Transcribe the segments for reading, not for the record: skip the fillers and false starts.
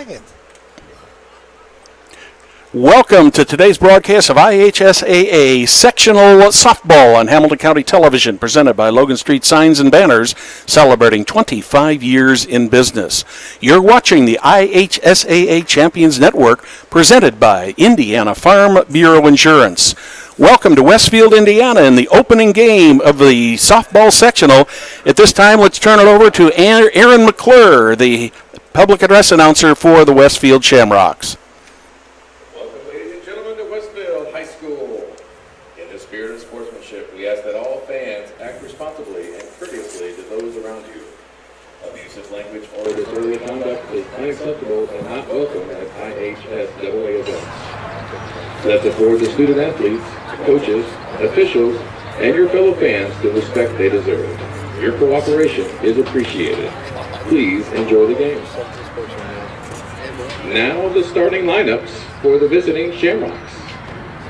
second. Welcome to today's broadcast of IHSAA Sectional Softball on Hamilton County Television, presented by Logan Street Signs and Banners, celebrating 25 years in business. You're watching the IHSAA Champions Network, presented by Indiana Farm Bureau Insurance. Welcome to Westfield, Indiana, in the opening game of the softball sectional. At this time, let's turn it over to Aaron McClure, the public address announcer for the Westfield Shamrocks. We ask that all fans act responsibly and courteously to those around you. Abusive language or disorderly conduct is unacceptable and not welcome at IHSAA events. Let's afford the student athletes, coaches, officials, and your fellow fans the respect they deserve. Your cooperation is appreciated. Please enjoy the game. Now the starting lineups for the visiting Shamrocks.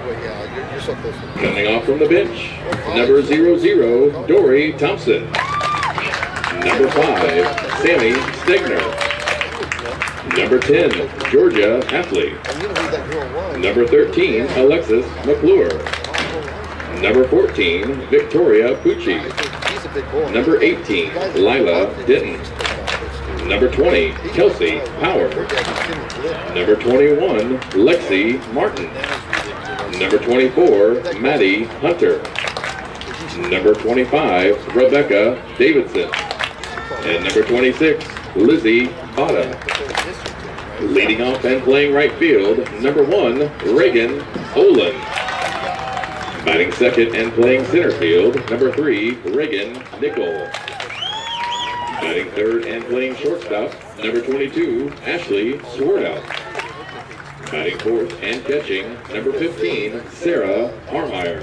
You're so close. Coming off from the bench, number 00, Dory Thompson. Number 5, Sammy Stegner. Number 10, Georgia Hafley. Number 13, Alexis McClure. Number 14, Victoria Pucci. Number 18, Lila Denton. Number 20, Kelsey Power. Number 21, Lexi Martin. Number 24, Maddie Hunter. Number 25, Rebecca Davidson. And number 26, Lizzie Bada. Leading off and playing right field, number 1, Reagan Olin. Batting second and playing center field, number 3, Reagan Nickel. Batting third and playing shortstop, number 22, Ashley Swartout. Batting fourth and catching, number 15, Sarah Harmeyer.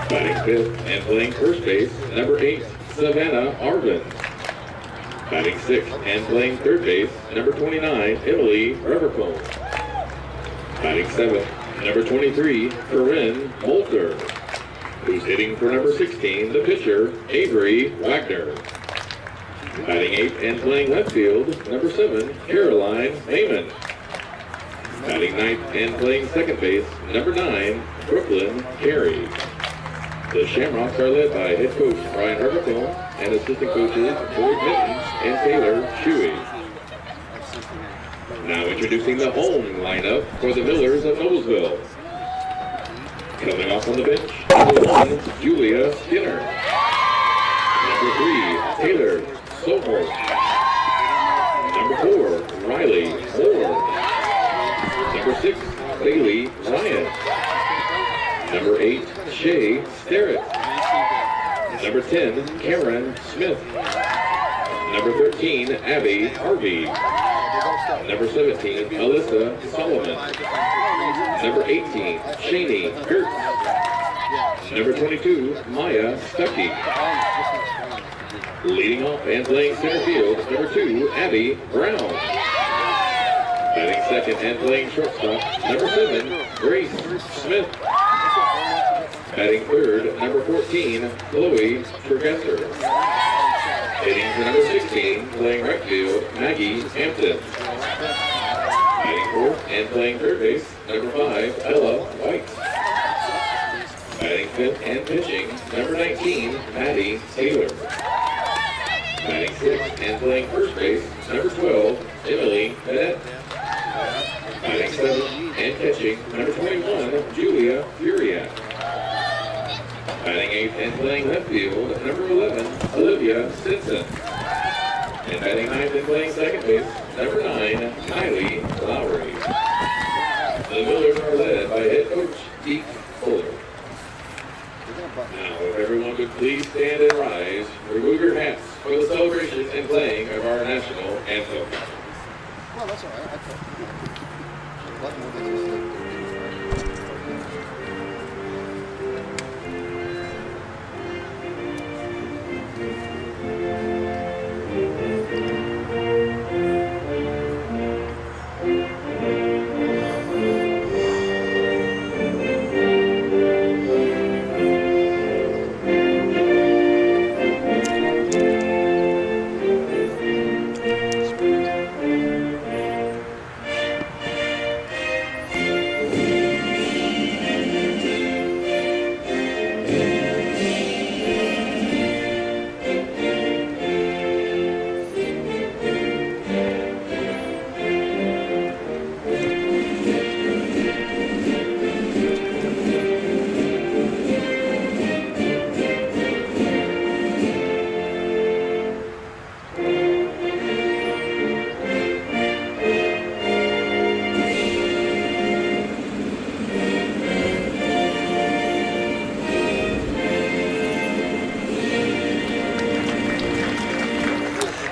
Batting fifth and playing first base, number 8, Savannah Arvin. Batting sixth and playing third base, number 29, Emily Revercombe. Batting seventh, number 23, Corinne Molter. Who's hitting for number 16, the pitcher, Avery Wagner. Batting eighth and playing left field, number 7, Caroline Heyman. Batting ninth and playing second base, number 9, Brooklyn Carey. The Shamrocks are led by head coach Brian Herbercombe and assistant coaches Boyd Mittens and Taylor Shuey. Now introducing the home lineup for the Millers of Noblesville. Coming off on the bench, number 1, Julia Skinner. Number 3, Taylor Sohor. Number 4, Riley Moore. Number 6, Bailey Ryan. Number 8, Shay Sterrett. Number 10, Karen Smith. Number 13, Abby Harvey. Number 17, Alyssa Solomon. Number 18, Shani Kurtz. Number 22, Maya Stuckey. Leading off and playing center field, number 2, Abby Brown. Batting second and playing shortstop, number 7, Grace Smith. Batting third, number 14, Chloe Tregesser. Hitting for number 16, playing right field, Maggie Hampton. Batting fourth and playing third base, number 5, Ella White. Batting fifth and pitching, number 19, Maddie Taylor. Batting sixth and playing first base, number 12, Emily Cadet. Batting seventh and catching, number 21, Julia Furiak. Batting eighth and playing left field, number 11, Olivia Stinson. And batting ninth and playing second base, number 9, Kylie Lowry. The Millers are led by head coach Deke Fuller. Now, if everyone could please stand and rise, remove your hats for the celebration and playing of our national anthem. Well, that's all right.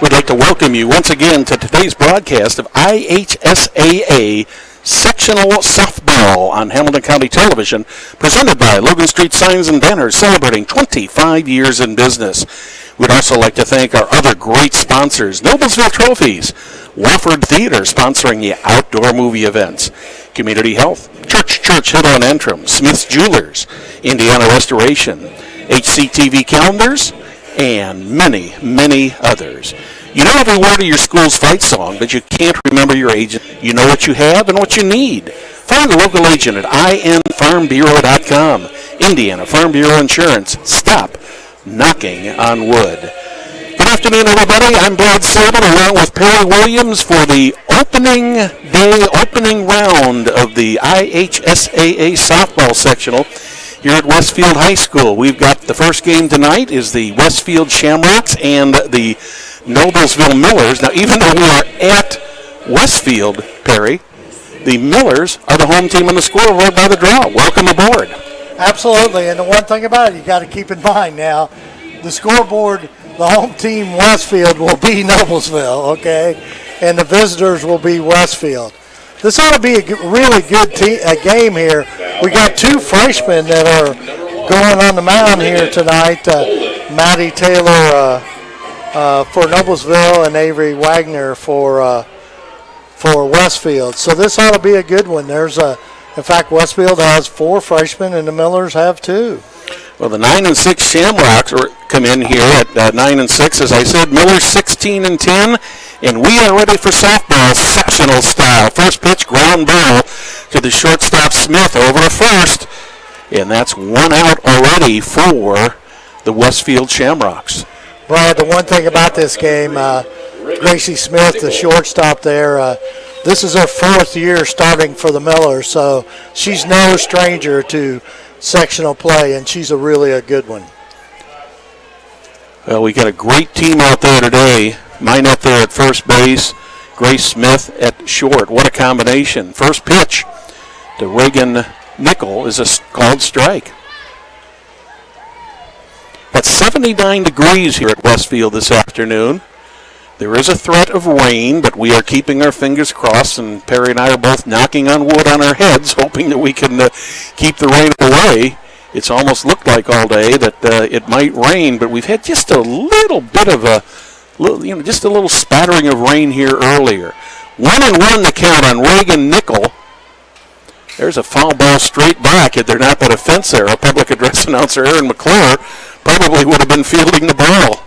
We'd like to welcome you once again to today's broadcast of IHSAA Sectional Softball on Hamilton County Television, presented by Logan Street Signs and Banners, celebrating 25 years in business. We'd also like to thank our other great sponsors, Noblesville Trophies, Wofford Theater sponsoring the outdoor movie events, Community Health, Church Hill and Antrim, Smith's Jewelers, Indiana Restoration, HCTV Calendars, and many, many others. You know every word of your school's fight song, but you can't remember your agent. You know what you have and what you need. Find a local agent at infarmbureau.com. Indiana Farm Bureau Insurance. Stop knocking on wood. Good afternoon, everybody. I'm Brad Sabin along with Perry Williams for the opening round of the IHSAA softball sectional here at Westfield High School. We've got the first game tonight is the Westfield Shamrocks and the Noblesville Millers. Now, even though we are at Westfield, Perry, the Millers are the home team on the scoreboard by the draw. Welcome aboard. Absolutely, and the one thing about it you got to keep in mind now, the scoreboard, the home team Westfield will be Noblesville, okay, and the visitors will be Westfield. This ought to be a really good game here. We got two freshmen that are going on the mound here tonight. Maddie Taylor for Noblesville and Avery Wagner for Westfield. So this ought to be a good one. In fact, Westfield has 4 freshmen and the Millers have 2. Well, the 9 and 6 Shamrocks come in here at 9 and 6, as I said. Millers 16 and 10. And we are ready for softball, sectional style. First pitch, ground ball to the shortstop Smith over to first. And that's 1 out already for the Westfield Shamrocks. Brad, the one thing about this game, Gracie Smith, the shortstop there, this is her 4th year starting for the Millers, so she's no stranger to sectional play, and she's really a good one. Well, we got a great team out there today. Minette there at first base, Grace Smith at short. What a combination. First pitch to Reagan Nickel is a called strike. It's 79 degrees here at Westfield this afternoon. There is a threat of rain, but we are keeping our fingers crossed, and Perry and I are both knocking on wood on our heads, hoping that we can keep the rain away. It's almost looked like all day that it might rain, but we've had just a little bit of just a little spattering of rain here earlier. 1-1 the count on Reagan Nickel. There's a foul ball straight back. Had there not been a fence there, our public address announcer Aaron McClure probably would have been fielding the ball.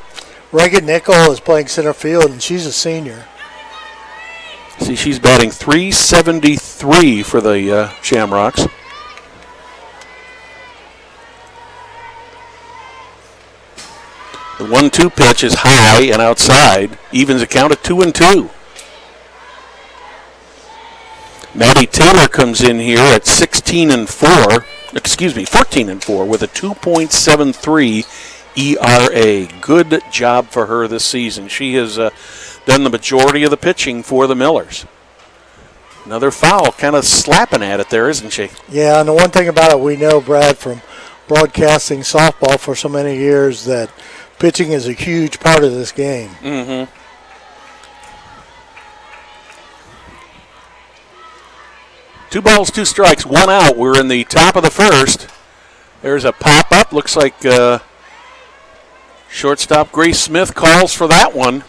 Reagan Nickel is playing center field, and she's a senior. See, she's batting .373 for the Shamrocks. The 1-2 pitch is high and outside, evens a count at 2-2. Maddie Taylor comes in here at 14 and 4 with a 2.73 ERA. Good job for her this season. She has done the majority of the pitching for the Millers. Another foul, kind of slapping at it there, isn't she? Yeah, and the one thing about it, we know, Brad, from broadcasting softball for so many years, that pitching is a huge part of this game. Mm-hmm. Two balls, 2 strikes, 1 out. We're in the top of the first. There's a pop-up. Looks like shortstop Grace Smith calls for that one.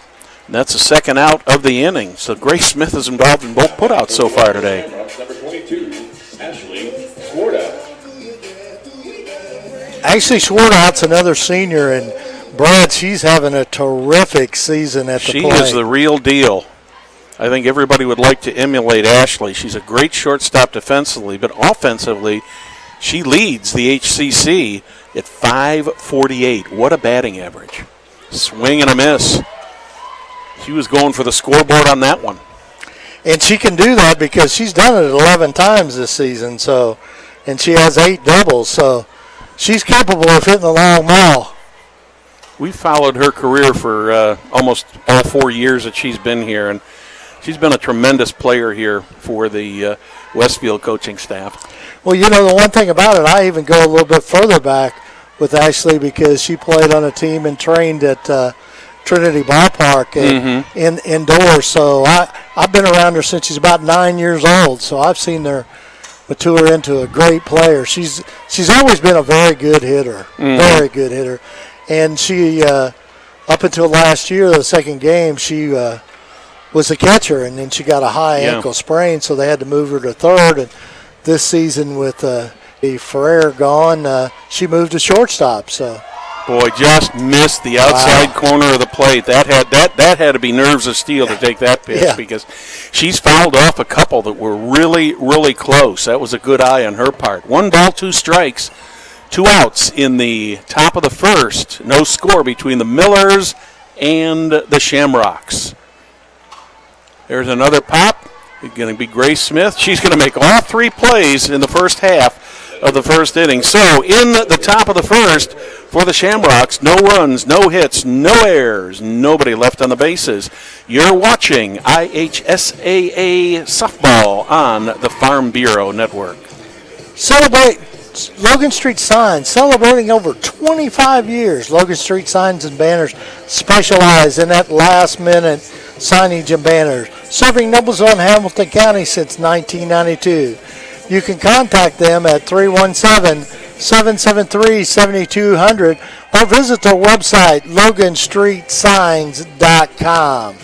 And that's the second out of the inning. So Grace Smith is involved in both putouts so far today. Number 22, Ashley Swartout. Actually, Swartout's another senior, and Brad, she's having a terrific season at the plate. She is the real deal. I think everybody would like to emulate Ashley. She's a great shortstop defensively, but offensively, she leads the HCC at .548. What a batting average. Swing and a miss. She was going for the scoreboard on that one. And she can do that because she's done it 11 times this season, and she has 8 doubles, so she's capable of hitting the long ball. We followed her career for almost all 4 years that she's been here, and she's been a tremendous player here for the Westfield coaching staff. Well, you know, the one thing about it, I even go a little bit further back with Ashley because she played on a team and trained at Trinity Ballpark indoors. So I've been around her since she's about 9 years old. So I've seen her mature into a great player. She's always been a very good hitter, very good hitter. And she, up until last year, the second game, she was a catcher, and then she got a high ankle sprain, so they had to move her to third. And this season with the Ferrer gone, she moved to shortstop. So. Boy, just missed the outside corner of the plate. That had to be nerves of steel to take that pitch because she's fouled off a couple that were really, really close. That was a good eye on her part. 1 ball, 2 strikes, 2 outs in the top of the first. No score between the Millers and the Shamrocks. There's another pop. It's going to be Grace Smith. She's going to make all 3 plays in the first half of the first inning. So in the top of the first for the Shamrocks, no runs, no hits, no errors, nobody left on the bases. You're watching IHSAA softball on the Farm Bureau Network. Celebrate Logan Street Signs, celebrating over 25 years. Logan Street Signs and Banners specialize in that last-minute signage and banners, serving Noblesville and Hamilton County since 1992. You can contact them at 317-773-7200 or visit their website, loganstreetsigns.com.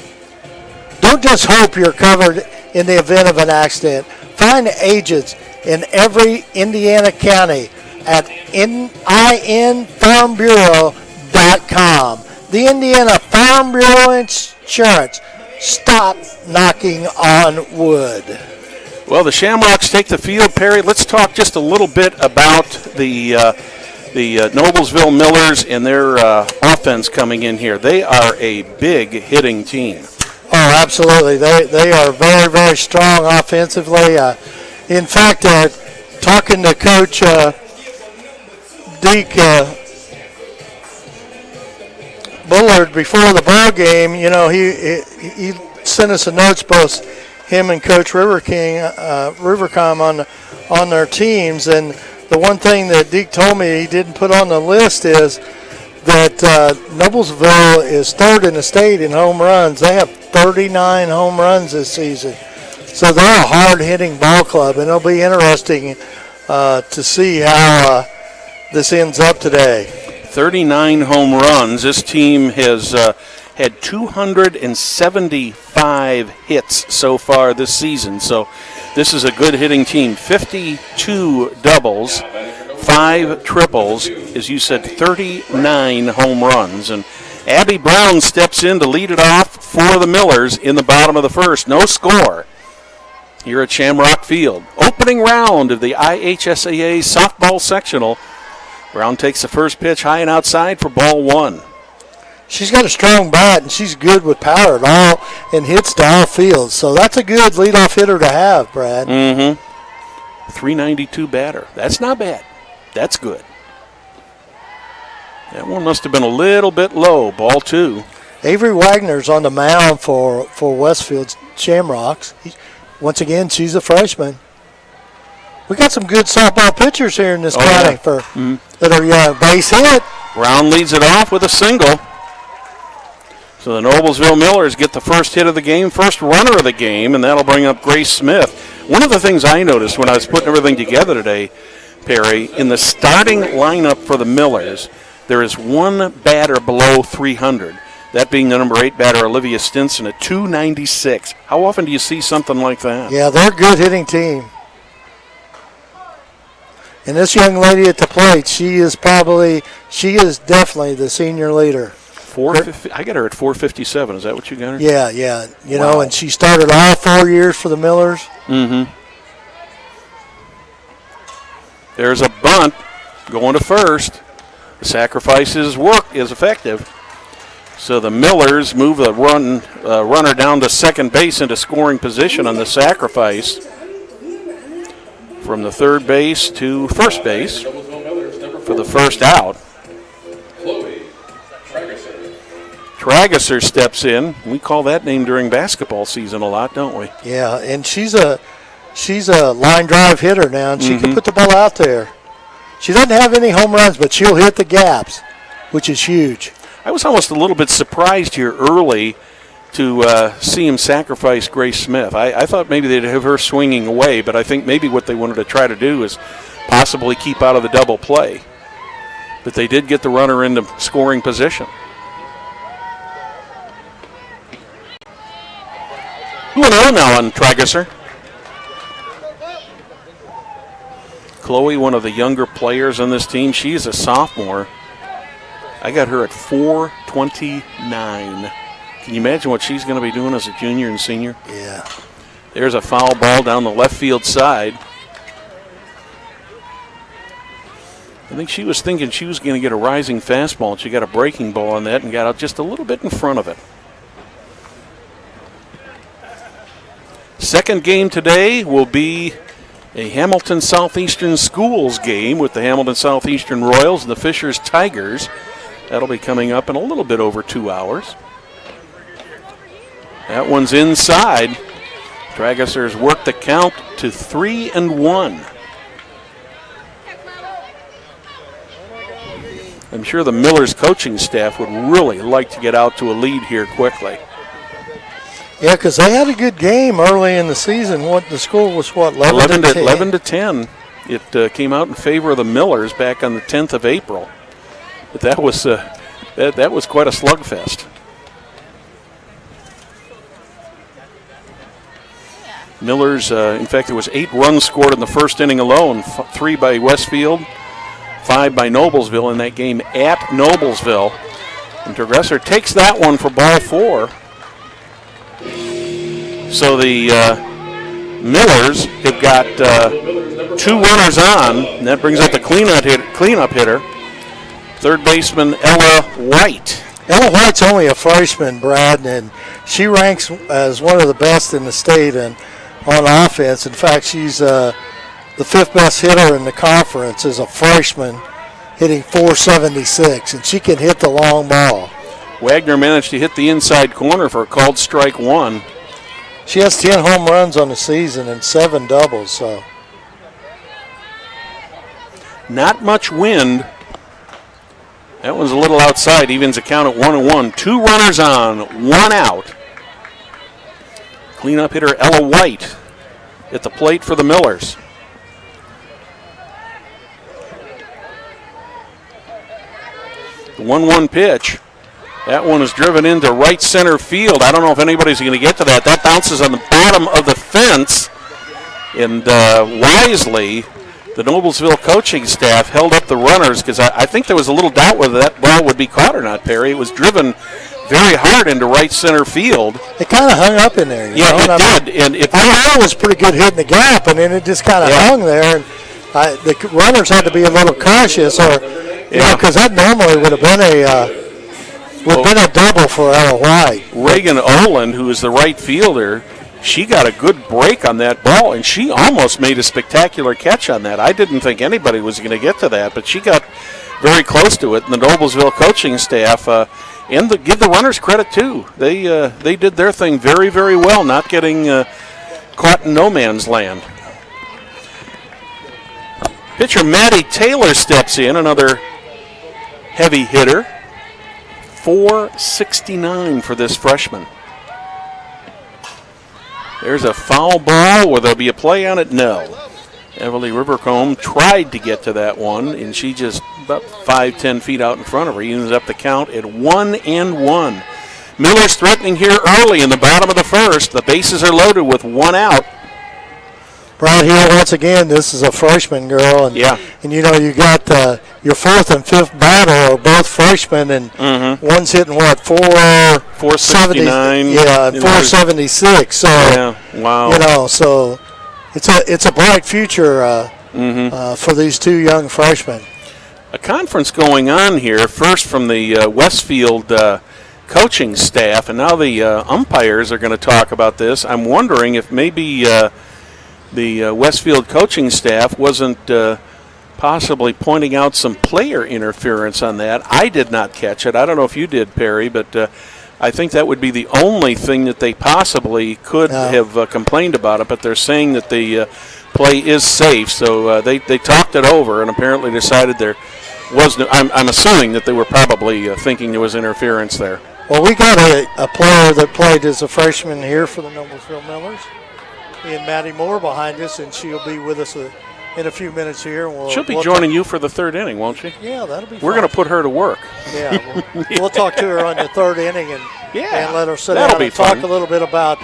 Don't just hope you're covered in the event of an accident. Find agents in every Indiana county at infarmbureau.com. The Indiana Farm Bureau Insurance. Stop knocking on wood. Well, the Shamrocks take the field, Perry. Let's talk just a little bit about the Noblesville Millers and their offense coming in here. They are a big hitting team. Oh, absolutely. They are very, very strong offensively. In fact, talking to Coach Deke Bullard before the ball game, you know, he sent us a notes, both him and Coach Rivercom on their teams. And the one thing that Deke told me he didn't put on the list is that Noblesville is third in the state in home runs. They have 39 home runs this season. So they're a hard-hitting ball club, and it'll be interesting to see how this ends up today. 39 home runs. This team has had 275 hits so far this season. So this is a good hitting team. 52 doubles, 5 triples, as you said, 39 home runs. And Abby Brown steps in to lead it off for the Millers in the bottom of the first. No score here at Shamrock Field. Opening round of the IHSAA softball sectional. Brown takes the first pitch high and outside for ball 1. She's got a strong bat, and she's good with power at all and hits to all fields. So that's a good leadoff hitter to have, Brad. 392 batter. That's not bad. That's good. That one must have been a little bit low. Ball 2. Avery Wagner's on the mound for Westfield's Shamrocks. Once again, she's a freshman. We got some good softball pitchers here in this county that are young. Base hit. Brown leads it off with a single. So the Noblesville Millers get the first hit of the game, first runner of the game, and that'll bring up Grace Smith. One of the things I noticed when I was putting everything together today, Perry, in the starting lineup for the Millers, there is one batter below 300. That being the number 8 batter, Olivia Stinson, at 296. How often do you see something like that? Yeah, they're a good hitting team. And this young lady at the plate, she is definitely the senior leader. 450. I got her at 457. Is that what you got her? Yeah. You know, and she started all 4 years for the Millers. There's a bunt going to first. The sacrifice's work is effective. So the Millers move the runner down to second base into scoring position on the sacrifice. From the third base to first base for the first out. Trageser steps in. We call that name during basketball season a lot, don't we? Yeah, and she's a line drive hitter now, and she can put the ball out there. She doesn't have any home runs, but she'll hit the gaps, which is huge. I was almost a little bit surprised here early to see him sacrifice Grace Smith. I thought maybe they'd have her swinging away, but I think maybe what they wanted to try to do is possibly keep out of the double play. But they did get the runner into scoring position. 2-0 now on Tragesser. Chloe, one of the younger players on this team, she's a sophomore. I got her at 4.29. Can you imagine what she's going to be doing as a junior and senior? Yeah. There's a foul ball down the left field side. I think she was thinking she was going to get a rising fastball, and she got a breaking ball on that and got out just a little bit in front of it. Second game today will be a Hamilton Southeastern Schools game with the Hamilton Southeastern Royals and the Fishers Tigers. That'll be coming up in a little bit over 2 hours. That one's inside. Tragesser's worked the count to 3-1. I'm sure the Millers coaching staff would really like to get out to a lead here quickly. Yeah, because they had a good game early in the season. What the score was, 11 to 10? 11 to 10. It came out in favor of the Millers back on the 10th of April. But that was that was quite a slugfest. Millers, in fact, there was 8 runs scored in the first inning alone, 3 by Westfield, 5 by Noblesville in that game at Noblesville. And Tragesser takes that one for ball 4. So the Millers have got 2 runners on, and that brings up the cleanup hitter, third baseman Ella White. Ella White's only a freshman, Brad, and she ranks as one of the best in the state and on offense. In fact, she's the 5th best hitter in the conference as a freshman, hitting .476, and she can hit the long ball. Wagner managed to hit the inside corner for a called strike 1. She has 10 home runs on the season and 7 doubles. So not much wind. That one's a little outside, evens the count at 1-1. 2 runners on, 1 out. Cleanup hitter Ella White at the plate for the Millers. The 1-1 pitch. That one is driven into right center field. I don't know if anybody's going to get to that. That bounces on the bottom of the fence. And wisely, the Noblesville coaching staff held up the runners because I think there was a little doubt whether that ball would be caught or not, Perry. It was driven very hard into right center field. It kind of hung up in there. Yeah, it did. And I thought it was pretty good hitting the gap, and then it just kind of hung there. And the runners had to be a little cautious, because that normally would have been a double for Ella White. Reagan Oland, who is the right fielder, she got a good break on that ball, and she almost made a spectacular catch on that. I didn't think anybody was going to get to that, but she got very close to it. And the Noblesville coaching staff, give the runners credit too. They did their thing very, very well, not getting caught in no man's land. Pitcher Maddie Taylor steps in, another heavy hitter. .469 for this freshman. There's a foul ball. Will there be a play on it? No. Everly Rivercombe tried to get to that one, and she just about 5-10 feet out in front of her. He ends up the count at 1-1. Miller's threatening here early in the bottom of the first. The bases are loaded with 1 out. Right here, once again, this is a freshman girl, and you got your 4th and 5th batter are both freshmen, and one's hitting 469, and 476. So wow, so it's a bright future for these 2 young freshmen. A conference going on here, first from the Westfield coaching staff, and now the umpires are going to talk about this. I'm wondering if maybe the Westfield coaching staff wasn't possibly pointing out some player interference on that. I did not catch it. I don't know if you did, Perry, but I think that would be the only thing that they possibly could have complained about it, but they're saying that the play is safe, so they talked it over and apparently decided there I'm assuming that they were probably thinking there was interference there. Well, we got a player that played as a freshman here for the Noblesville Millers, and Maddie Moore behind us, and she'll be with us in a few minutes here. And She'll be joining you for the third inning, won't she? Yeah, that'll be fun. We're going to put her to work. Yeah, we'll talk to her on the third inning and let her sit down and talk a little bit about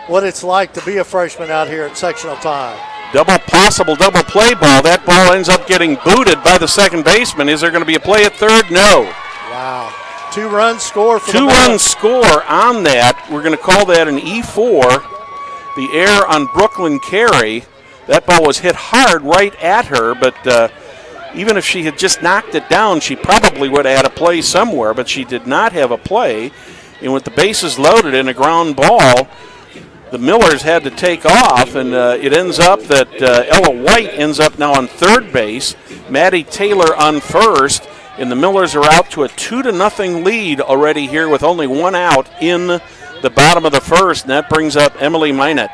what it's like to be a freshman out here at sectional time. Possible double play ball. That ball ends up getting booted by the second baseman. Is there going to be a play at third? No. Wow. 2 runs score for Two run score on that. We're going to call that an E4. The error on Brooklyn Carey. That ball was hit hard right at her, but even if she had just knocked it down, she probably would have had a play somewhere, but she did not have a play. And with the bases loaded and a ground ball, the Millers had to take off, and it ends up that Ella White ends up now on third base, Maddie Taylor on first, and the Millers are out to a 2-0 lead already here with only 1 out in the bottom of the first, and that brings up Emily Minot.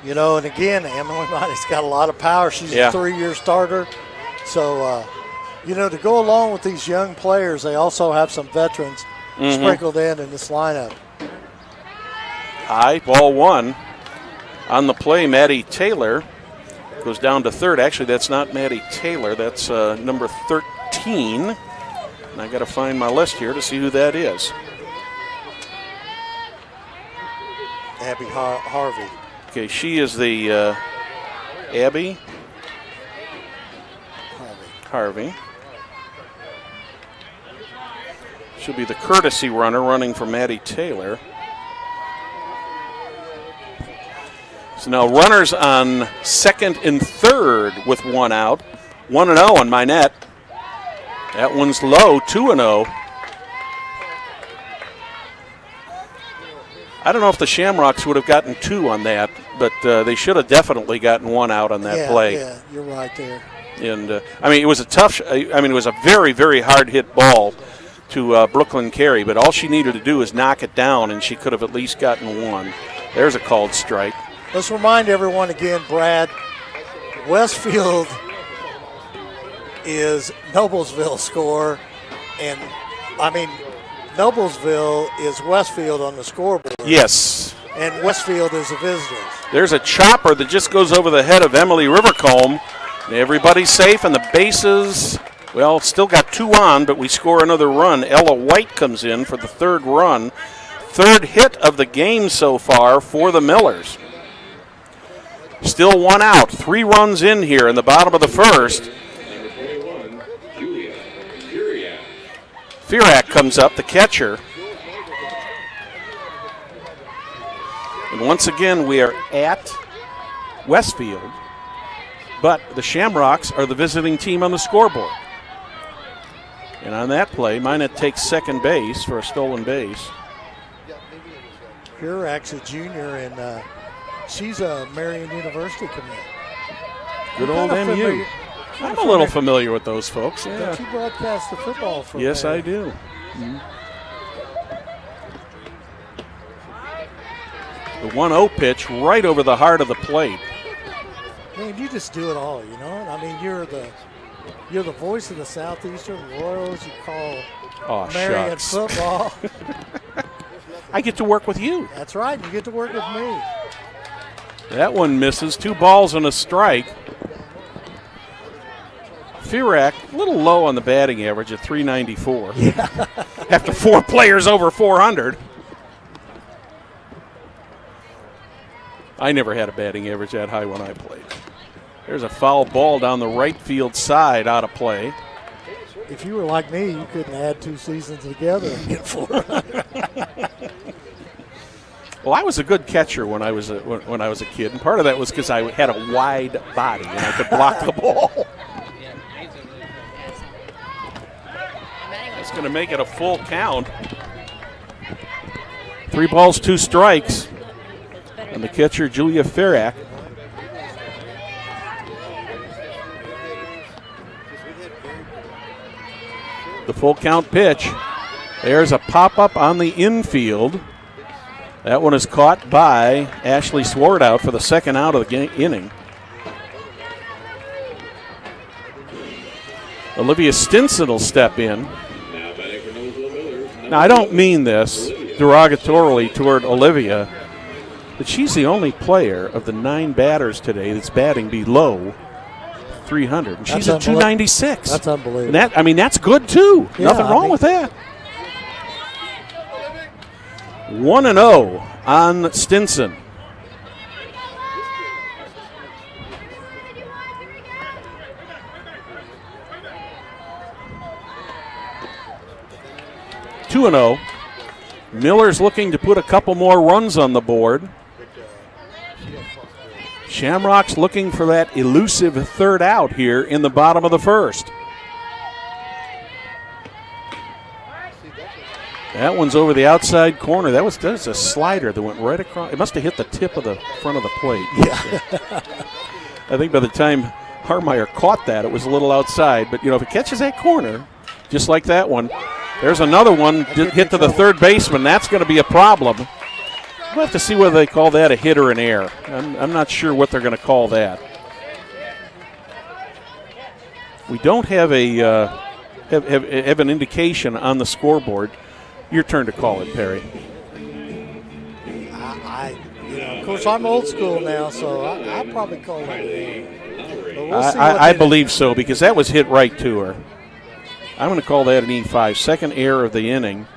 You know, and again, Emily Minot's got a lot of power. She's a 3-year starter. So, to go along with these young players, they also have some veterans sprinkled in this lineup. High, ball 1. On the play, Maddie Taylor goes down to third. Actually, that's not Maddie Taylor. That's number 13. And I got to find my list here to see who that is. Abby Harvey. Okay, she is the Abby Harvey. She'll be the courtesy runner running for Maddie Taylor. So now runners on second and third with 1 out. 1-0 on Minette. That one's low, 2-0. I don't know if the Shamrocks would have gotten 2 on that, but they should have definitely gotten 1 out on that play. Yeah, you're right there. And it was a tough. It was a very, very hard hit ball to Brooklyn Carey, but all she needed to do was knock it down, and she could have at least gotten 1. There's a called strike. Let's remind everyone again, Brad, Westfield is Noblesville score, and Noblesville is Westfield on the scoreboard. Yes. And Westfield is the visitors. There's a chopper that just goes over the head of Emily Rivercombe. Everybody's safe, and the bases, still got 2 on, but we score another run. Ella White comes in for the third run. Third hit of the game so far for the Millers. Still 1 out. 3 runs in here in the bottom of the first. Firak comes up, the catcher. And once again, we are at Westfield, but the Shamrocks are the visiting team on the scoreboard. And on that play, Minot takes second base for a stolen base. Firak's a junior, and she's a Marion University commit. Good old MU. I'm a little familiar with those folks. Yeah. Don't you broadcast the football for Yes, Marion? I do. Mm-hmm. The 1-0 pitch right over the heart of the plate. Man, you just do it all, you know? You're the voice of the Southeastern Royals. You call Marion shucks. football. I get to work with you. That's right. You get to work with me. That one misses. 2 balls and a strike. Firak, a little low on the batting average at 394. Yeah. After 4 players over 400. I never had a batting average that high when I played. There's a foul ball down the right field side out of play. If you were like me, you couldn't add 2 seasons together and get 400. Well, I was a good catcher when I was a kid, and part of that was because I had a wide body and I could block the ball. That's going to make it a full count. 3 balls, 2 strikes. And the catcher, Julia Firak. The full count pitch. There's a pop-up on the infield. That one is caught by Ashley Swartout for the second out of the inning. Olivia Stinson will step in. Now batting for Noblesville Millers. Now, I don't mean this derogatorily toward Olivia, but she's the only player of the 9 batters today that's batting below 300. And she's at 296. That's unbelievable. And that's good, too. Yeah, Nothing wrong with that. 1-0 on Stinson. Two and 0. Miller's looking to put a couple more runs on the board. Shamrocks looking for that elusive third out here in the bottom of the first. That one's over the outside corner. That was a slider that went right across. It must have hit the tip of the front of the plate. Yeah. I think by the time Harmeyer caught that, it was a little outside. But, if it catches that corner, just like that one, there's another one hit to the third baseman. That's going to be a problem. We'll have to see whether they call that a hit or an error. I'm not sure what they're going to call that. We don't have have an indication on the scoreboard. Your turn to call it, Perry. Of course, I'm old school now, so I'll probably call it an error. I believe so, because that was hit right to her. I'm going to call that an E5. Second error of the inning.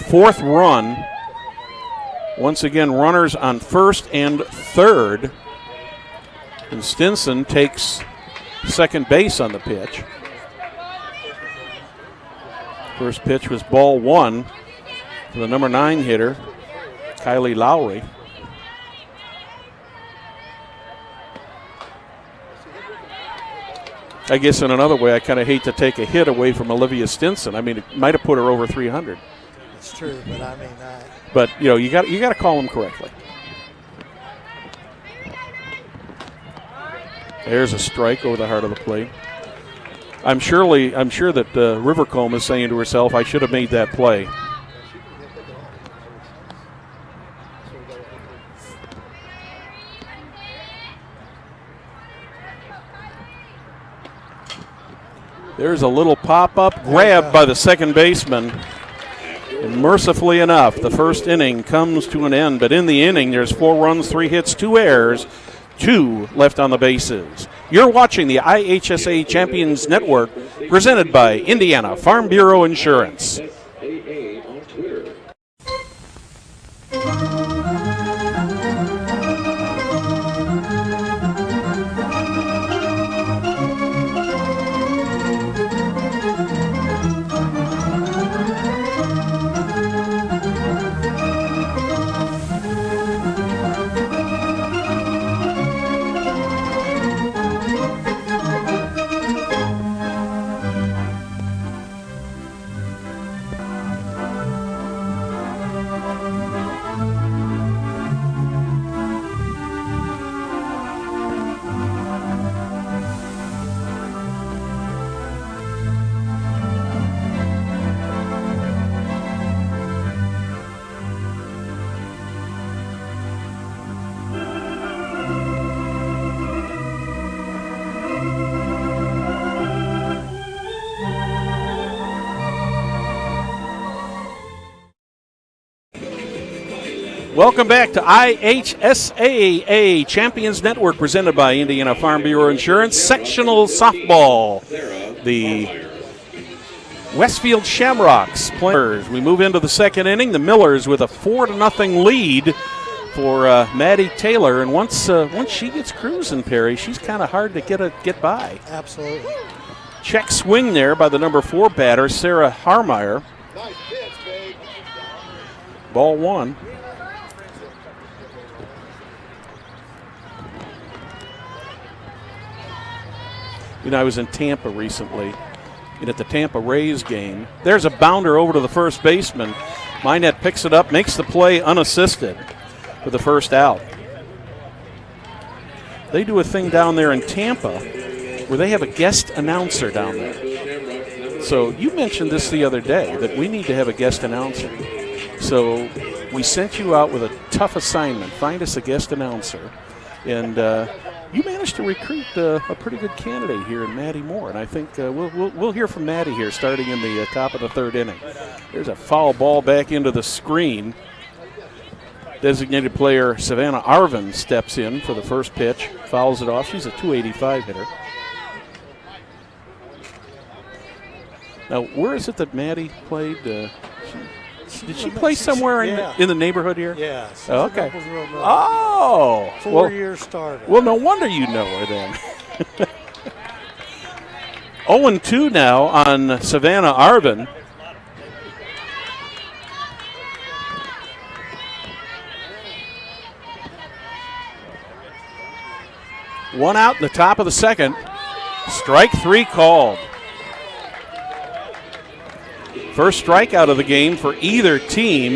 Fourth run. Once again, runners on first and third. And Stinson takes second base on the pitch. First pitch was ball 1 to the number 9 hitter, Kylie Lowry. I guess in another way, I kind of hate to take a hit away from Olivia Stinson. I mean, it might have put her over 300. It's true, but I mean, but you got to call them correctly. There's a strike over the heart of the plate. I'm sure that Rivercombe is saying to herself, "I should have made that play." There's a little pop-up grab by the second baseman. And mercifully enough, the first inning comes to an end. But in the inning, there's 4 runs, 3 hits, 2 errors, 2 left on the bases. You're watching the IHSA Champions Network, presented by Indiana Farm Bureau Insurance. SAA on Twitter. Welcome back to IHSAA Champions Network, presented by Indiana Farm Bureau Insurance. Sectional softball. The Westfield Shamrocks players. We move into the second inning. The Millers with a 4-0 lead for Maddie Taylor. And once she gets cruising, Perry, she's kind of hard to get by. absolutely. Check swing there by the number 4 batter, Sarah Harmeyer. Nice pitch, babe. Ball 1. I was in Tampa recently, and at the Tampa Rays game, there's a bounder over to the first baseman. Minette picks it up, makes the play unassisted for the first out. They do a thing down there in Tampa where they have a guest announcer down there. So you mentioned this the other day, that we need to have a guest announcer. So we sent you out with a tough assignment. Find us a guest announcer. And You managed to recruit a pretty good candidate here in Maddie Moore, and I think we'll hear from Maddie here starting in the top of the third inning. There's a foul ball back into the screen. Designated player Savannah Arvin steps in for the first pitch, fouls it off. She's a .285 hitter. Now, where is it that Maddie played? Did she play somewhere in the neighborhood here? Yeah. Oh, okay. Oh. 4-year starter. Well, no wonder you know her then. 0-2 now on Savannah Arvin. One out in the top of the second. Strike 3 called. First strikeout of the game for either team.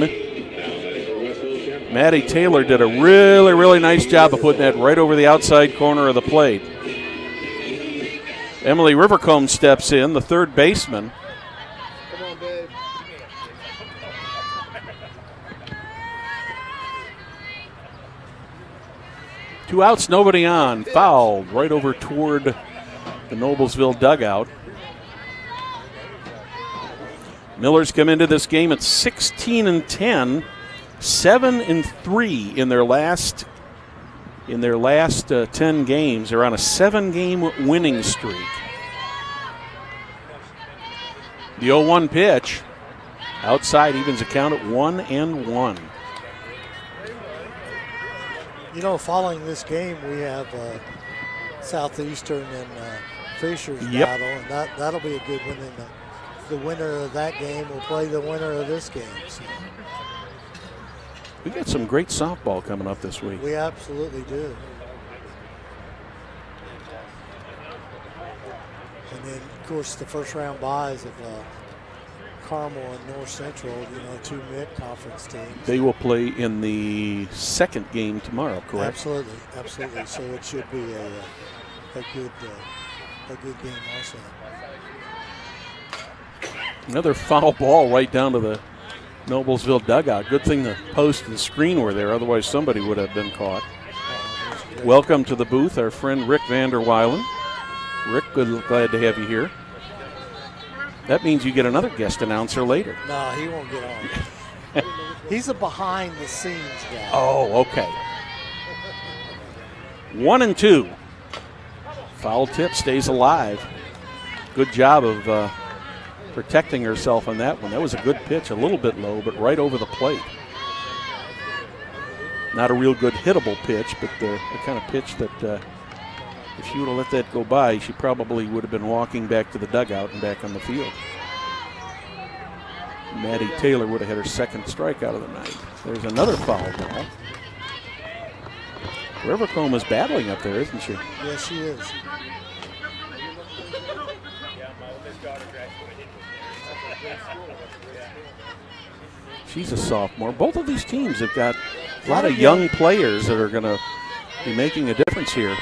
Maddie Taylor did a really, really nice job of putting that right over the outside corner of the plate. Emily Rivercombe steps in, the third baseman. Come on, babe. Two outs, nobody on. Fouled right over toward the Noblesville dugout. Millers come into this game at 16-10, 7-3 in their last 10 games. They're on a 7-game winning streak. The 0-1 pitch outside evens the count at 1-1. You know, following this game, we have Southeastern and Fishers battle, and that'll be a good one. And the winner of that game will play the winner of this game. So. We got some great softball coming up this week. We absolutely do. And then, of course, the first round buys of Carmel and North Central, two mid-conference teams. They will play in the second game tomorrow, correct? Absolutely, absolutely. So it should be a good game also. Another foul ball right down to the Noblesville dugout. Good thing the post and screen were there, otherwise somebody would have been caught. Welcome to the booth, our friend Rick Vanderweilen. Rick, glad to have you here. That means you get another guest announcer later. No, he won't get on. He's a behind-the-scenes guy. Oh, okay. 1-2. Foul tip stays alive. Good job of protecting herself on that one. That was a good pitch, a little bit low, but right over the plate. Not a real good hittable pitch, but the kind of pitch that if she would have let that go by, she probably would have been walking back to the dugout and back on the field. Maddie Taylor would have had her second strikeout of the night. There's another foul ball. Rivercombe is battling up there, isn't she? Yes, she is. She's a sophomore. Both of these teams have got a lot of young players that are going to be making a difference here.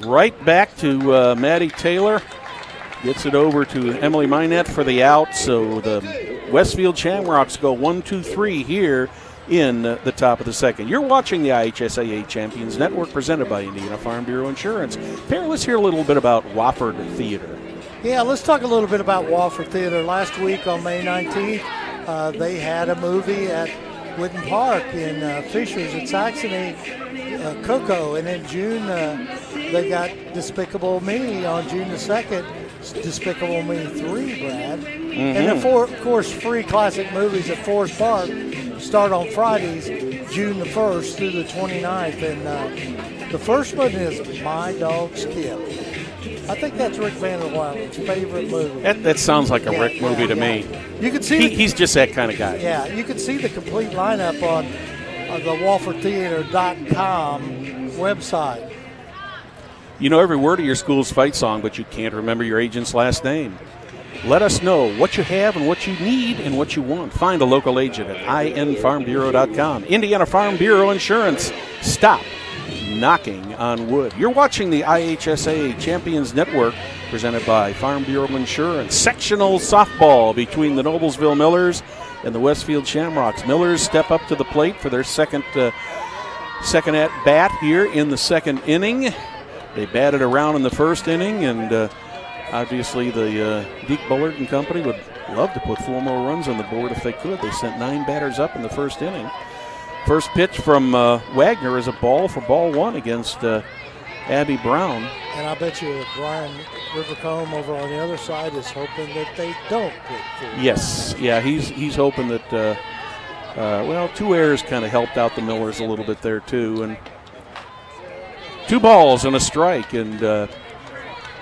Right back to Maddie Taylor. Gets it over to Emily Minette for the out. So the Westfield Shamrocks go 1-2-3 here in the top of the second. You're watching the IHSAA Champions Network presented by Indiana Farm Bureau Insurance. Perry, let's hear a little bit about Wofford Theater. Yeah, let's talk a little bit about Wofford Theater. Last week on May 19th, they had a movie at Wooden Park in Fishers at Saxony, Coco. And in June, they got Despicable Me on June the 2nd. Despicable Me 3, Brad. Mm-hmm. And then, of course, free classic movies at Forest Park start on Fridays, June the 1st through the 29th. And the first one is My Dog Skip. I think that's Rick Vanderweilen's favorite movie. That sounds like a Rick movie to me. You can see he's just that kind of guy. Yeah, you can see the complete lineup on the WoffordTheater.com website. You know every word of your school's fight song, but you can't remember your agent's last name. Let us know what you have and what you need and what you want. Find a local agent at INFarmBureau.com. Indiana Farm Bureau Insurance. Stop knocking on wood. You're watching the IHSAA Champions Network presented by Farm Bureau Insurance. Sectional softball between the Noblesville Millers and the Westfield Shamrocks. Millers step up to the plate for their second second at bat here in the second inning. They batted around in the first inning, and obviously the Deke Bullard and company would love to put 4 more runs on the board if they could. They sent 9 batters up in the first inning. First pitch from Wagner is a ball for ball 1 against Abby Brown. And I bet you Brian Rivercombe over on the other side is hoping that they don't put 4. Yes, yeah, he's hoping that, 2 errors kind of helped out the Millers a little bit there too. And 2 balls and a strike, and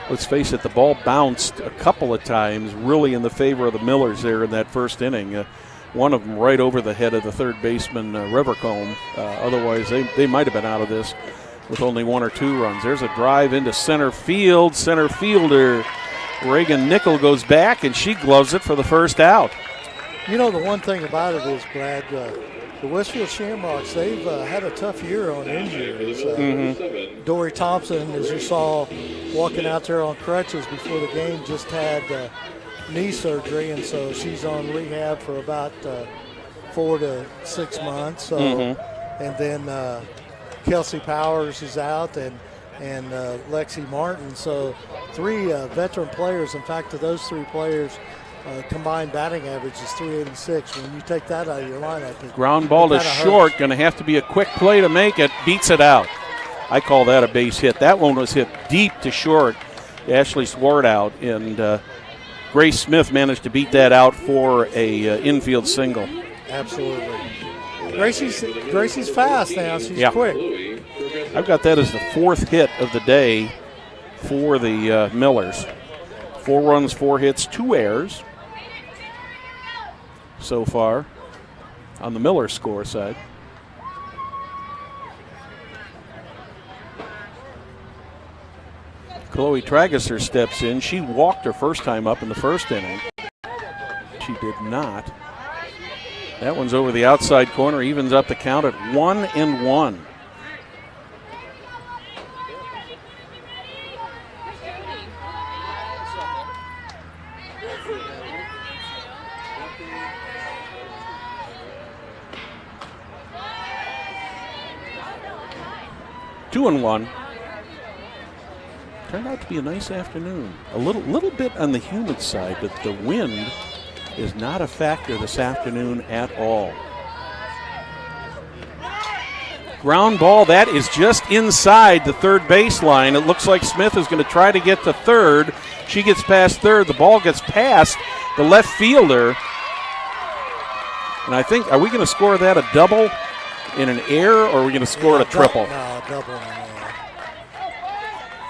let's face it, the ball bounced a couple of times really in the favor of the Millers there in that first inning. One of them right over the head of the third baseman, Rivercombe. Otherwise, they might have been out of this with only 1 or 2 runs. There's a drive into center field. Center fielder Reagan Nickel goes back, and she gloves it for the first out. You know, the one thing about it is, Brad, the Westfield Shamrocks, they've had a tough year on injuries. Dory Thompson, as you saw walking out there on crutches before the game, just had knee surgery, and so she's on rehab for about 4 to 6 months. So, and then Kelsey Powers is out, and Lexi Martin. So 3 veteran players. In fact, of those 3 players, combined batting average is 386. When you take that out of your lineup, ground ball to short, going to have to be a quick play to make it. Beats it out. I call that a base hit. That one was hit deep to short. Ashley Swart out, and Grace Smith managed to beat that out for a infield single. Absolutely. Gracie's fast now. She's quick. I've got that as the 4th hit of the day for the Millers. 4 runs, 4 hits, 2 errors so far on the Miller score side. Chloe Tragesser steps in. She walked her first time up in the first inning. She did not. That one's over the outside corner, evens up the count at 1-1. Two and 1. Turned out to be a nice afternoon. A little bit on the humid side, but the wind is not a factor this afternoon at all. Ground ball, that is just inside the third baseline. It looks like Smith is going to try to get to third. She gets past third. The ball gets past the left fielder. And I think, are we going to score that a double in an air, or are we going to score it a triple? No, double in an air.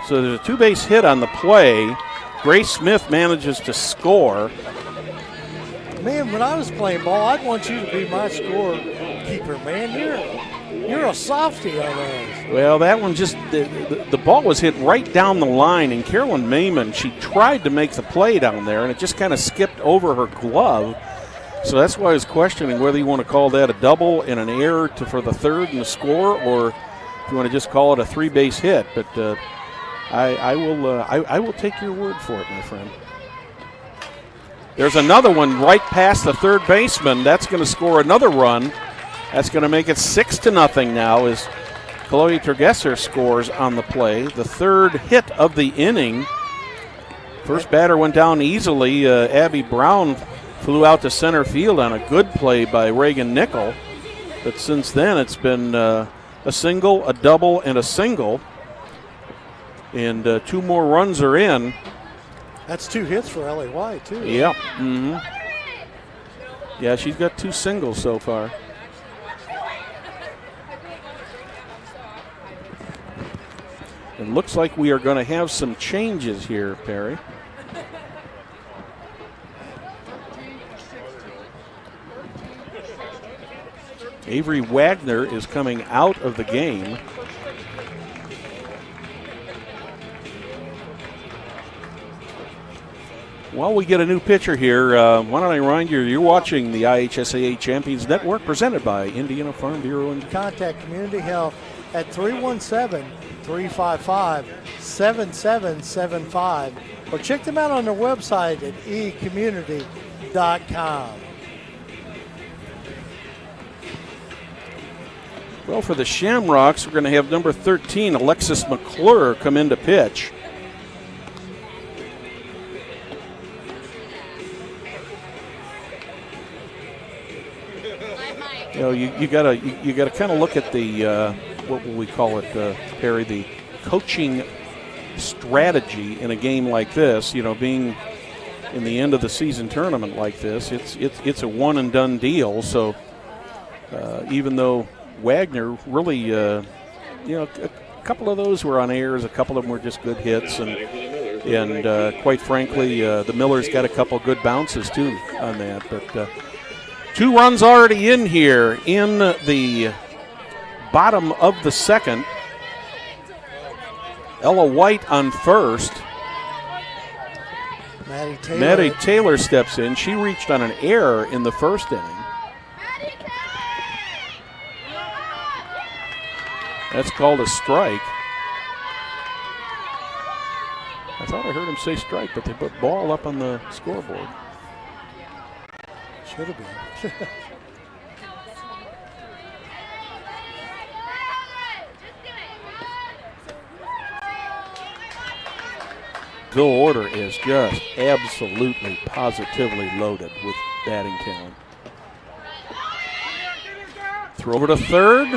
So there's a 2-base hit on the play. Grace Smith manages to score. Man, when I was playing ball, I'd want you to be my scorekeeper, man. You're a softie on those. Well, that one just, the ball was hit right down the line, and Carolyn Mayman, she tried to make the play down there, and it just kind of skipped over her glove. So that's why I was questioning whether you want to call that a double and an error for the third and the score, or if you want to just call it a 3-base hit. But I will take your word for it, my friend. There's another one right past the third baseman. That's going to score another run. That's going to make it 6-0 now as Chloe Tergesser scores on the play. The third hit of the inning. First batter went down easily. Abby Brown flew out to center field on a good play by Reagan Nickel. But since then it's been a single, a double, and a single. And 2 more runs are in. That's 2 hits for Ellie White, too. Yeah. Yeah, she's got 2 singles so far. It looks like we are going to have some changes here, Perry. Avery Wagner is coming out of the game. While we get a new pitcher here, why don't I remind you, you're watching the IHSAA Champions Network presented by Indiana Farm Bureau. Contact Community Health at 317-355-7775 or check them out on their website at ecommunity.com. Well, for the Shamrocks, we're going to have number 13, Alexis McClure, come in to pitch. You know, you gotta kind of look at the what will we call it, Perry? The coaching strategy in a game like this. You know, being in the end of the season tournament like this, it's a one and done deal. So even though Wagner really, you know, a couple of those were on airs, a couple of them were just good hits, and quite frankly, the Millers got a couple good bounces too on that, but. 2 runs already in here in the bottom of the second. Ella White on first. Maddie Taylor steps in. She reached on an error in the first inning. That's called a strike. I thought I heard him say strike, but they put ball up on the scoreboard. Should have been. The order is just absolutely, positively loaded with batting talent. Throw over to third.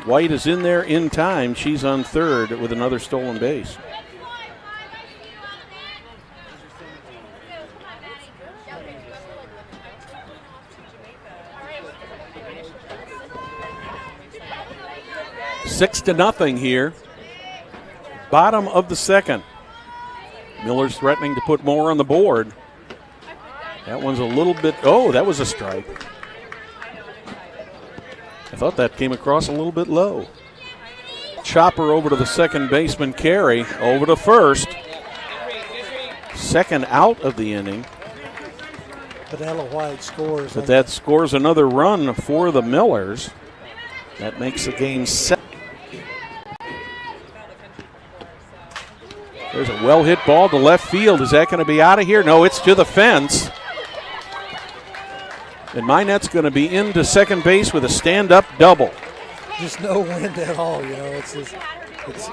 White is in there in time. She's on third with another stolen base. Six to nothing here. Bottom of the second. Miller's threatening to put more on the board. That one's a little bit, oh, that was a strike. I thought that came across a little bit low. Chopper over to the second baseman, Carey, over to first. Second out of the inning. But Ella White scores. But that scores another run for the Millers. That makes the game 7. There's a well-hit ball to left field. Is that going to be out of here? No, it's to the fence. And Minette's going to be into second base with a stand-up double. Just no wind at all, you know.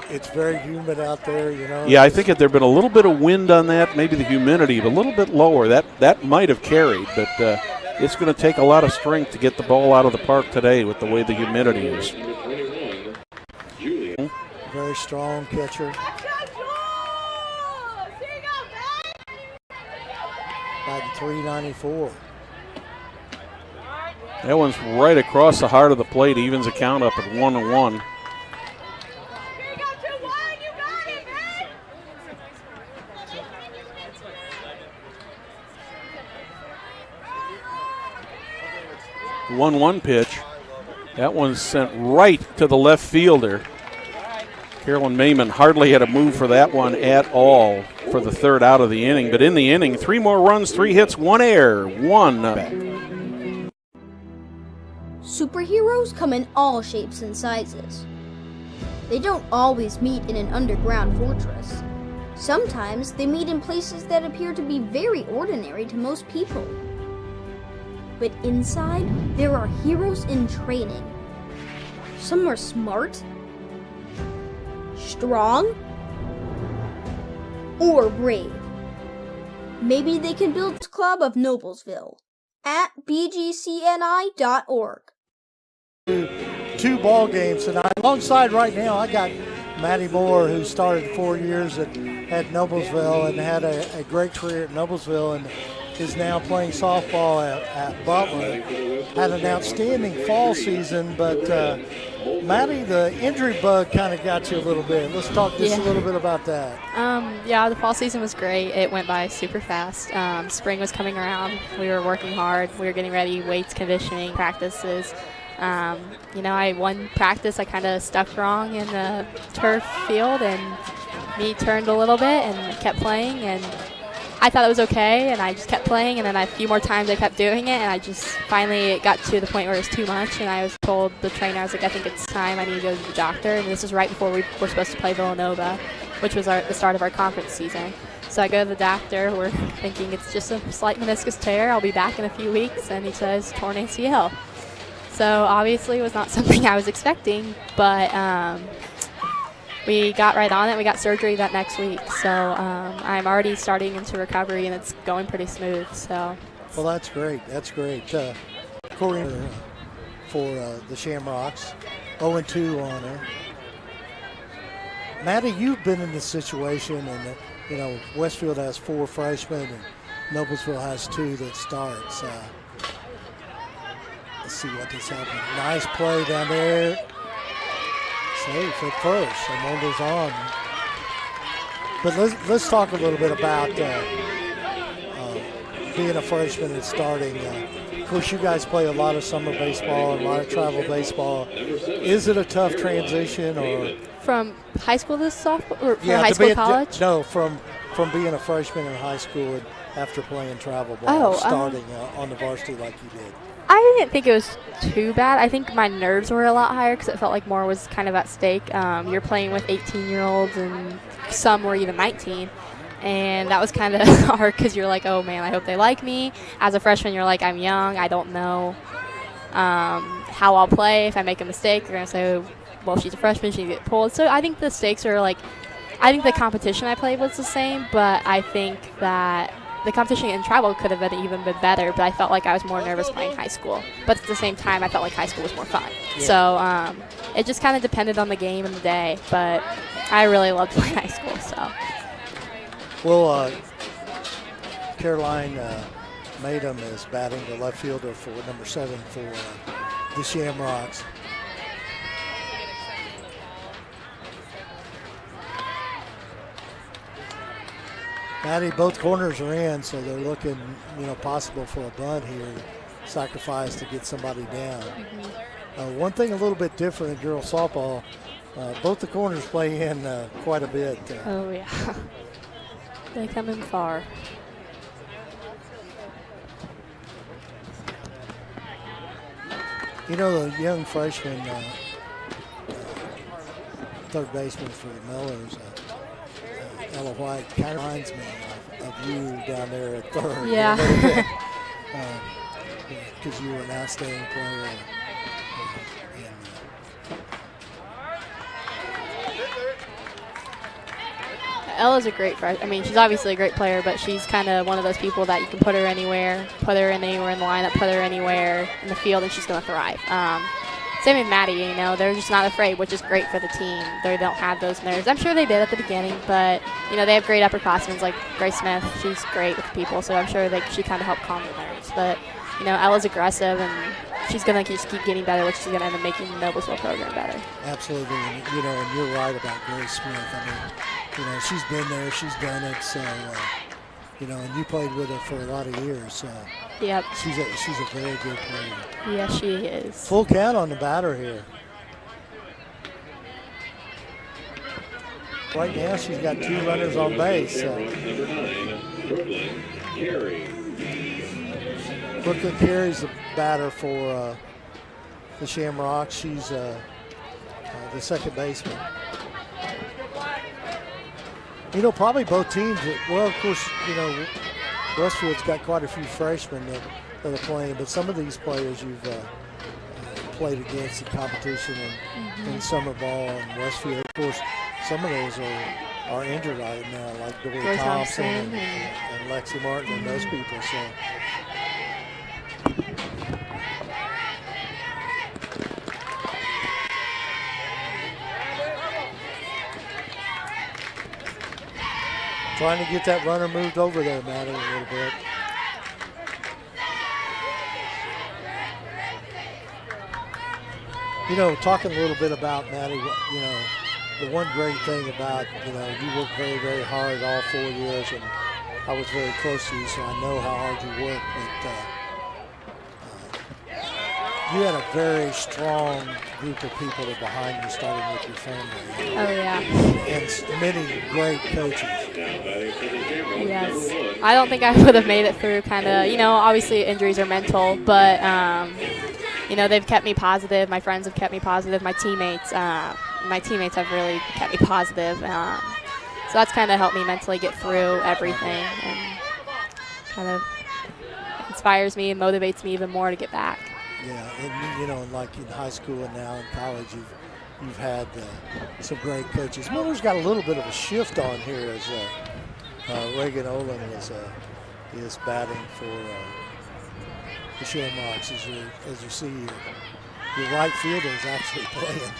It's very humid out there, you know. Yeah, I think if there'd been a little bit of wind on that, maybe the humidity, but a little bit lower, that might have carried. But it's going to take a lot of strength to get the ball out of the park today with the way the humidity is. Very strong catcher. Batting .394. That one's right across the heart of the plate. Evens the count up at 1-1. The 1-1 pitch. That one's sent right to the left fielder. Carolyn Mayman hardly had a move for that one at all for the third out of the inning. But in the inning, 3 more runs, 3 hits, 1 error, 1. Superheroes come in all shapes and sizes. They don't always meet in an underground fortress. Sometimes they meet in places that appear to be very ordinary to most people. But inside, there are heroes in training. Some are smart, strong, or brave. Maybe they can build a club of Noblesville at bgcni.org. 2 ball games tonight. Alongside right now, I got Maddie Moore, who started 4 years at Noblesville and had a great career at Noblesville and is now playing softball at Butler. Had an outstanding fall season, but Maddie, the injury bug kind of got you a little bit. Let's talk just a little bit about that. Yeah, the fall season was great. It went by super fast. Spring was coming around. We were working hard. We were getting ready, weights, conditioning, practices. One practice I kind of stuck wrong in the turf field, and me turned a little bit and kept playing, and I thought it was okay, and I just kept playing, and then a few more times I kept doing it, and I just finally got to the point where it was too much, and I was told the trainer, I was like, I think it's time, I need to go to the doctor, and this was right before we were supposed to play Villanova, which was the start of our conference season. So I go to the doctor, we're thinking it's just a slight meniscus tear, I'll be back in a few weeks, and he says torn ACL. So obviously it was not something I was expecting, but we got right on it. We got surgery that next week, so I'm already starting into recovery, and it's going pretty smooth. So. Well, that's great. That's great. Corey for the Shamrocks, 0-2 on her. Maddie, you've been in this situation, and Westfield has 4 freshmen, and Noblesville has 2 that starts. Let's see what is happening. Nice play down there. Safe at first. Amonda's on. But let's talk a little bit about being a freshman and starting. Of course, you guys play a lot of summer baseball, a lot of travel baseball. Is it a tough transition, or from high school to softball, or from high school to college? No, from being a freshman in high school and after playing travel ball, starting on the varsity like you did. I didn't think it was too bad. I think my nerves were a lot higher because it felt like more was kind of at stake. You're playing with 18-year-olds, and some were even 19. And that was kind of hard because you're like, oh, man, I hope they like me. As a freshman, you're like, I'm young. I don't know how I'll play. If I make a mistake, they're going to say, well, she's a freshman, she get pulled. So I think the stakes are like, I think the competition I played was the same, but I think that the competition in travel could have been better, but I felt like I was more nervous playing high school. But at the same time, I felt like high school was more fun. Yeah. So it just kind of depended on the game and the day, but I really loved playing high school. So. Well, Caroline Madam is batting, the left fielder for number 7 for the Shamrocks. Maddie, both corners are in, so they're looking, possible for a bunt here, sacrifice to get somebody down. Mm-hmm. One thing a little bit different in girls softball, both the corners play in quite a bit. Oh, yeah. They come in far. The young freshman, third baseman for the Millers, Ella White, kind of reminds me of you down there at third. Yeah. Because you were an outstanding player. Ella's a great freshman. I mean, she's obviously a great player, but she's kind of one of those people that you can put her anywhere in the lineup, put her anywhere in the field, and she's going to thrive. Same with Maddie, they're just not afraid, which is great for the team. They don't have those nerves. I'm sure they did at the beginning, but, they have great upperclassmen like Grace Smith. She's great with people, so I'm sure she kind of helped calm the nerves. But, Ella's aggressive, and she's going to just keep getting better, which is going to end up making the Noblesville program better. Absolutely, and you're right about Grace Smith. I mean, she's been there, she's done it, so, and you played with her for a lot of years, so. Yep. She's a very good player. Yeah, she is. Full count on the batter here. Right now, she's got 2 runners on base. So. Brooklyn Carey's the batter for the Shamrocks. She's the second baseman. Probably both teams. Well, of course, Westfield's got quite a few freshmen that are playing, but some of these players you've played against in competition in summer ball and Westfield. Of course, some of those are injured right now, like Dory Thompson and Lexi Martin and those people. So. Trying to get that runner moved over there, Maddie, a little bit. Talking a little bit about Maddie, the one great thing about, you worked very, very hard all 4 years, and I was very close to you, so I know how hard you worked, but you had a very strong group of people that behind you, starting with your family. Oh, yeah. And many great coaches. Yes. I don't think I would have made it through obviously injuries are mental, but, they've kept me positive. My friends have kept me positive. My teammates have really kept me positive. So that's kind of helped me mentally get through everything and kind of inspires me and motivates me even more to get back. Yeah, and you know, like in high school and now in college, you've had some great coaches. Miller's got a little bit of a shift on here as Reagan Olin is batting for the Shamrocks. As you see, your right fielder is actually playing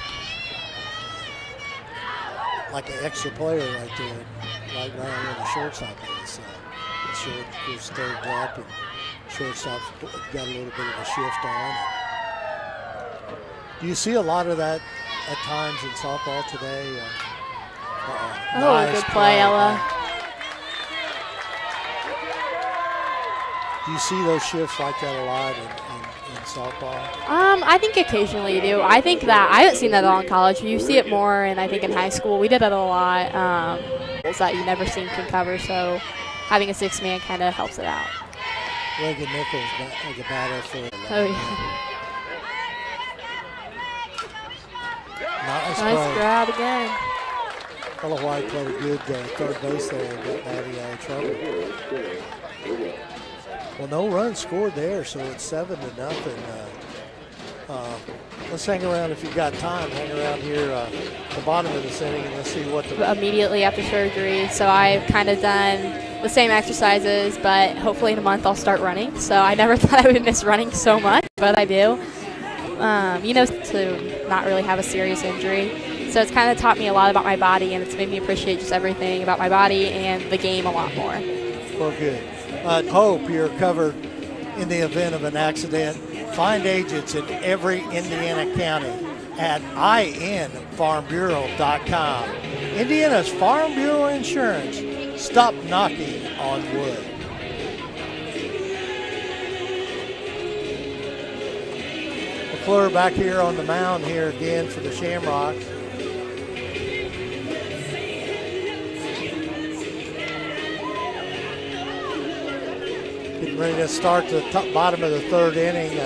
like an extra player right there, right around where the shortstop is. The short is stirred up, and shortstop's got a little bit of a shift on. Do you see a lot of that at times in softball today? Nice good play, Ella. Do you see those shifts like that a lot in softball? I think occasionally you do. I think that I haven't seen that at all in college. You see it more, and I think in high school we did it a lot. That you never seen can cover, so having a six-man kind of helps it out. Reagan Nichols as a batter for. Oh yeah. Nice grab again. Ella White played a good third base there and got Maddie out of trouble. Well, no runs scored there, so it's 7-0. Let's hang around if you've got time. Hang around here at the bottom of this inning and let's see what the. Immediately after surgery, so I've kind of done the same exercises, but hopefully in a month I'll start running. So I never thought I would miss running so much, but I do. To not really have a serious injury. So it's kind of taught me a lot about my body, and it's made me appreciate just everything about my body and the game a lot more. Well, good. Hope you're covered in the event of an accident. Find agents in every Indiana county at infarmbureau.com. Indiana's Farm Bureau Insurance. Stop knocking on wood. McClure back here on the mound here again for the Shamrocks. Getting ready to start the bottom of the third inning.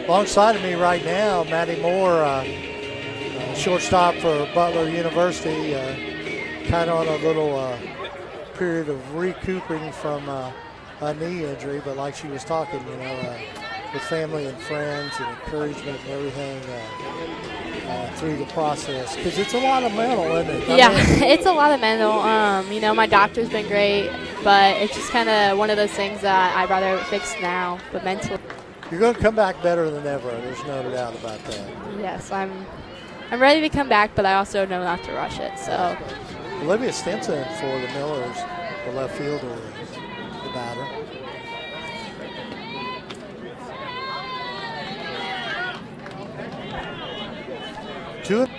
Alongside of me right now, Matty Moore, shortstop for Butler University, kind of on a little period of recouping from a knee injury, but like she was talking, with family and friends and encouragement and everything through the process, because it's a lot of mental, isn't it? It's a lot of mental. My doctor's been great, but it's just kind of one of those things that I'd rather fix now, but mentally. You're going to come back better than ever. There's no doubt about that. Yes, I'm ready to come back, but I also know not to rush it. So. Olivia Stinson for the Millers, the left fielder, is the batter. Good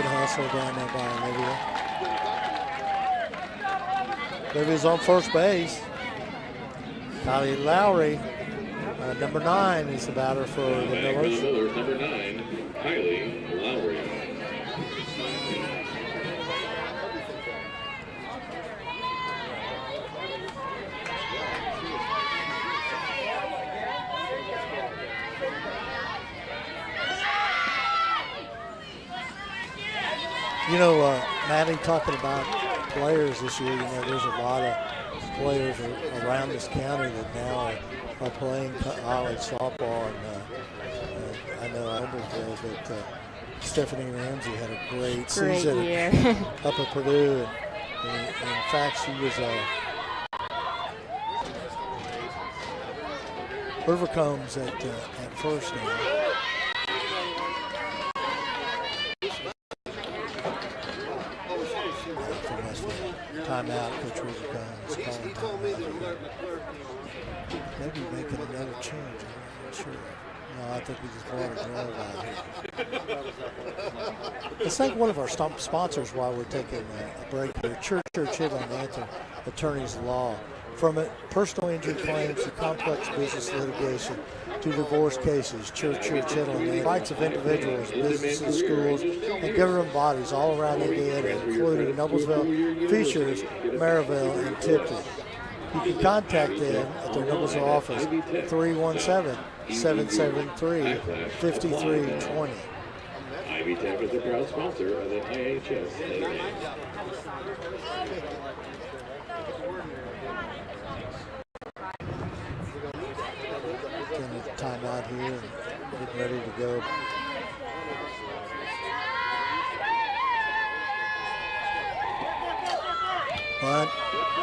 hustle down there by Olivia. Olivia's on first base. Kylie Lowry, number 9, is the batter for the Millers. Number 9, Kylie Lowry. Maddie, talking about players this year, there's a lot of players around this county that now are playing college softball. And I know Noblesville that Stephanie Ramsey had a great season year. up at Purdue. And in fact, she was Rivercombs at first now. Timeout, Coach Rivercombs calling timeout. Maybe making another change. I'm not sure. No, I think we just brought a drive out here. Let's thank one of our sponsors while we're taking a break here. Church Hill and Anthem Attorneys Law. From personal injury claims to complex business litigation to divorce cases, Church Hill and Anthem. Rights of individuals, businesses, schools, and government bodies all around Indiana, including Noblesville, Features, Maryville, and Tipton. You can contact them at their Noblesville office, 317-773-5320. Ivy Tech is a proud sponsor of the IHS. out here, getting ready to go. Bunt,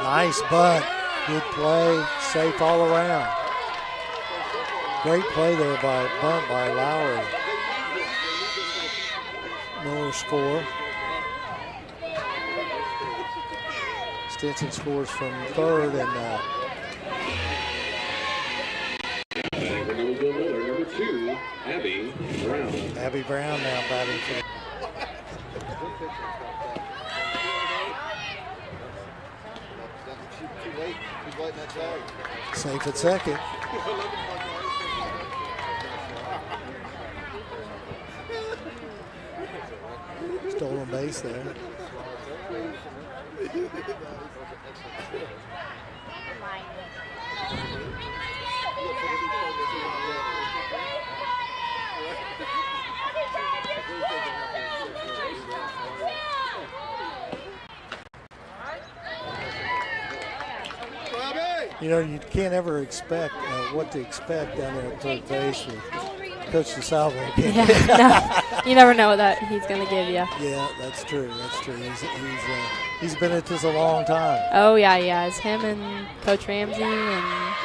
nice bunt, good play, safe all around. Great play there by bunt by Lowry. Miller score. Stinson scores from third, and Batting for Noblesville Miller, number 2, Abby Brown. Abby Brown now batting for the Too late in that tag. safe at second. Stolen base there. You know, you can't ever expect what to expect down there at third base with Coach DeSalvo. Yeah, no, you never know what that he's going to give you. Yeah, that's true. That's true. He's been at this a long time. Oh, yeah, yeah. It's him and Coach Ramsey and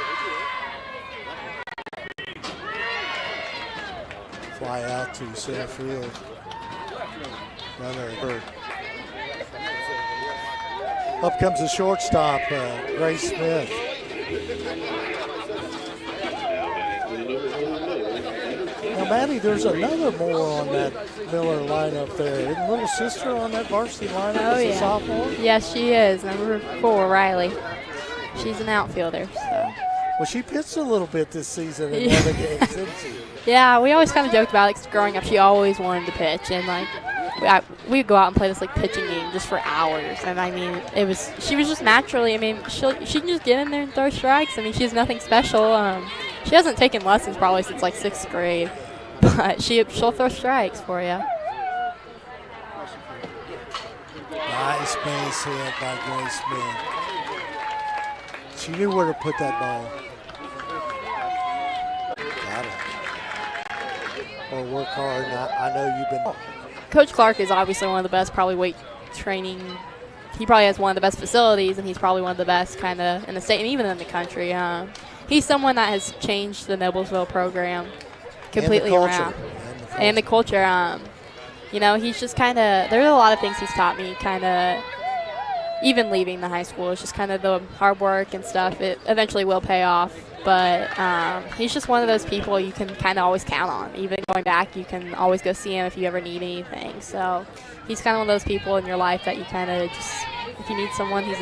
fly out to center field. Another bird. Up comes the shortstop, Grace Smith. Now, Maddie, there's another Moore on that Miller lineup there. Isn't little sister on that varsity lineup as a sophomore? Yes, she is. Number 4, Riley. She's an outfielder. So. Well, she pitched a little bit this season in other games, didn't she? Yeah, we always kind of joked about it 'cause growing up, she always wanted to pitch. And, like, we'd go out and play this, like, pitching game just for hours. And, I mean, she was just naturally, I mean, she can just get in there and throw strikes. I mean, she has nothing special. She hasn't taken lessons probably since, like, 6th grade. But she'll throw strikes for you. Nice base hit by Grace Smith. She knew where to put that ball. Got it. Or work hard. I know you've been. Coach Clark is obviously one of the best, probably weight training. He probably has one of the best facilities, and he's probably one of the best kind of in the state and even in the country. He's someone that has changed the Noblesville program completely around. And the culture. You know, he's just kind of, there's a lot of things he's taught me, kind of, even leaving the high school. It's just kind of the hard work and stuff. It eventually will pay off. But he's just one of those people you can kind of always count on. Even going back, you can always go see him if you ever need anything. So he's kind of one of those people in your life that you kind of just, if you need someone, he's